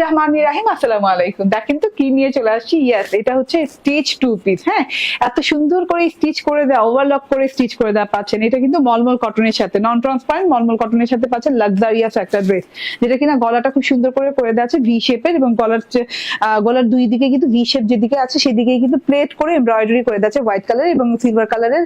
রহমানির রাহিম, আসসালামু আলাইকুম। দেখেন তো কি নিয়ে চলে আসছি। ইয়েস, এটা হচ্ছে স্টিচ টু পিস। হ্যাঁ, এত সুন্দর করে স্টিচ করে দেওয়া, ওভারলক করে স্টিচ করে দেওয়া পাচ্ছেন। এটা কিন্তু মলমল কটনের সাথে, নন ট্রান্সপারেন্ট মলমল কটনের সাথে পাচ্ছেন লাক্সারিয়াস একটা ড্রেস, যেটা কিনা গলাটা খুব সুন্দর করে দেওয়া আছে ভি শেপের, এবং গলার দুই দিকে কিন্তু ভি শেপ যেদিকে আছে সেদিকে কিন্তু প্লেট করে এমব্রয়ডারি করে দেওয়া আছে হোয়াইট কালার এবং সিলভার কালারের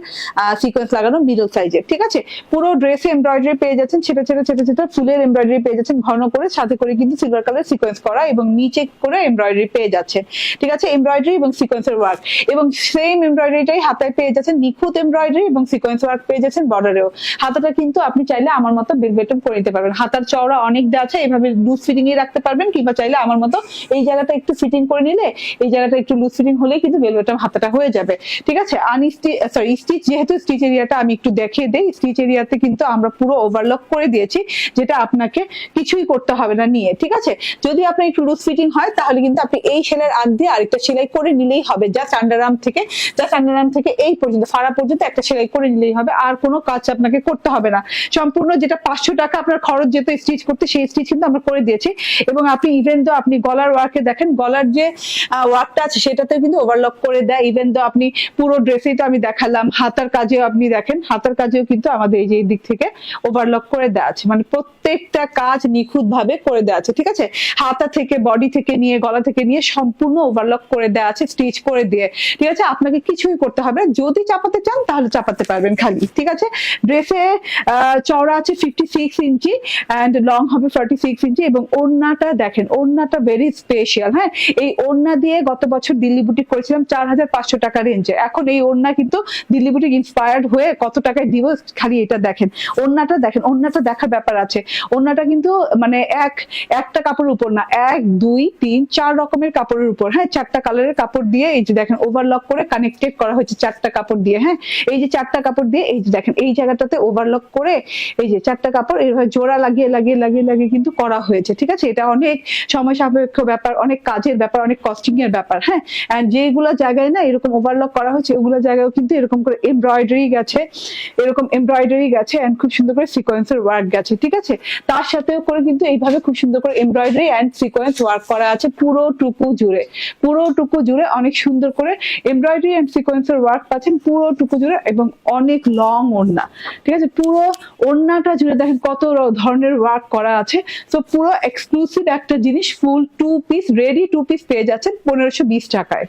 সিকোয়েন্স লাগানো মিডল সাইজের। ঠিক আছে, পুরো ড্রেসে এমব্রয়ডারি পেয়ে যাচ্ছেন, ছোট ছোট ছোট ছোট ফুলের এমব্রয়ডারি পেয়ে যাচ্ছেন ঘন করে, সাথে করে কিন্তু সিলভার কালার সিকোয়েন্স করা এবং নিচে করে এমব্রয়ডারি পেয়ে যাচ্ছে। ঠিক আছে, এমব্রয়ডারি এবং সিকোয়েন্সের ওয়ার্ক, এবং সেম এমব্রয়ডারিটাই হাতায় পেয়ে যাচ্ছেন, নিখুঁত এমব্রয়ডারি এবং সিকোয়েন্স ওয়ার্ক পেয়ে যাচ্ছেন বর্ডারেও। হাতাটা কিন্তু আপনি চাইলে আমার মতো বেলবেটম করে নিতে পারবেন। হাতার চওড়া অনেক দেওয়া আছে, এভাবে লুজ ফিটিং এ রাখতে পারবেন, কিংবা চাইলে আমার মতো এই জায়গাটা একটু ফিটিং করে নিলে, এই জায়গাটা একটু লুজ ফিটিং হলে কিন্তু বেলবেটম হাতাটা হয়ে যাবে। ঠিক আছে, স্টিচ যেহেতু স্টিচ এরিয়াটা আমি একটু দেখিয়ে দেই। স্টিচ এরিয়াতে কিন্তু আমরা পুরো ওভারলক করে দিয়েছি, যেটা আপনাকে কিছুই করতে হবে না নিয়ে। ঠিক আছে, যদি আপনার একটু লুজ ফিটিং হয় তাহলে কিন্তু আপনি এই সেলাইয়ের আগ দিয়ে আরেকটা সেলাই করে নিলেই হবে। জাস্ট আন্ডারআর্ম থেকে এই পর্যন্ত ফাড়া পর্যন্ত একটা সেলাই করে নিলেই হবে, আর কোনো কাজ আপনাকে করতে হবে না। সম্পূর্ণ যেটা 500 টাকা আপনার খরচ যেত স্টিচ করতে, সেই স্টিচ কিন্তু আমরা করে দিয়েছি। এবং আপনি ইভেন তো আপনি গলার ওয়ার্কে দেখেন, গলার যে ওয়ার্কটা আছে সেটাতে কিন্তু ওভারলক করে দেয়। ইভেন তো আপনি পুরো ড্রেসেই তো আমি দেখালাম, হাতার কাজেও আপনি দেখেন, হাতার কাজেও কিন্তু আমাদের এই যে এই দিক থেকে ওভারলক করে দেওয়া আছে, মানে প্রত্যেকটা কাজ নিখুঁত ভাবে করে দেওয়া আছে। ঠিক আছে, হাতা থেকে বডি থেকে নিয়ে গলা থেকে নিয়ে সম্পূর্ণ ওভারলক করে দেওয়া আছে স্টিচ করে দিয়ে। ঠিক আছে, আপনাকে কিছুই করতে হবে, যদি চাপাতে চান তাহলে চাপাতে পারবেন খালি। ঠিক আছে, ড্রেসে চওড়া আছে 56 ইঞ্চি এন্ড লং হবে 46 ইঞ্চি, এবং ওড়নাটা দেখেন, ওড়নাটা ভেরি স্পেশাল। হ্যাঁ, এই ওড়না দিয়ে গত বছর দিল্লি বুটিক করেছিলাম 4500 টাকা রেঞ্জে। এখন এই ওড়না কিন্তু দিল্লি বুটিক ইন্সপায়ার্ড হয়ে কত টাকায় দিব, খালি এটা দেখেন। ওড়নাটা দেখেন, ওড়নাটা দেখার ব্যাপার আছে। ওড়নাটা কিন্তু মানে একটা কাপড়ের উপর না, 1 2 3 4 রকমের কাপড়ের উপর। হ্যাঁ, 4টা কালারের কাপড় দিয়ে এই যে দেখেন ওভারলক করে কানেক্টেড করা হয়েছে 4টা কাপড় দিয়ে। হ্যাঁ, এই যে 4টা কাপড় দিয়ে এই যে দেখেন এই জায়গাটাতে ওভারলক করে এই যে 4টা কাপড় এইভাবে জোড়া লাগিয়ে লাগিয়ে লাগিয়ে লাগিয়ে কিন্তু করা হয়েছে। ঠিক আছে, এটা অনেক সময় সাপেক্ষ ব্যাপার, অনেক কাজের ব্যাপার, অনেক কস্টিং এর ব্যাপার। হ্যাঁ, এন্ড যেগুলো জায়গায় না এরকম ওভারলক করা হয়েছে, ওগুলো জায়গায় কিন্তু এরকম করে এমব্রয়ডারি গেছে, এরকম এমব্রয়ডারি গেছে এন্ড খুব সুন্দর করে সিকোয়েন্সের ওয়ার্ক গেছে। ঠিক আছে, তার সাথেও করে কিন্তু এইভাবে খুব সুন্দর করে এমব্রয়ডারি এন্ড সিকোয়েন্স ওয়ার্ক করা আছে পুরোটুকু জুড়ে অনেক সুন্দর করে এমব্রয়ডারি এন্ড সিকোয়েন্সের ওয়ার্ক পাচ্ছেন পুরোটুকু জুড়ে, এবং অনেক লং ওড়না। ঠিক আছে, পুরো ওড়নাটা জুড়ে দেখেন কত ধরনের ওয়ার্ক করা আছে। তো পুরো এক্সক্লুসিভ একটা জিনিস, full two piece ready two piece পেয়ে যাচ্ছেন 1520 টাকায়।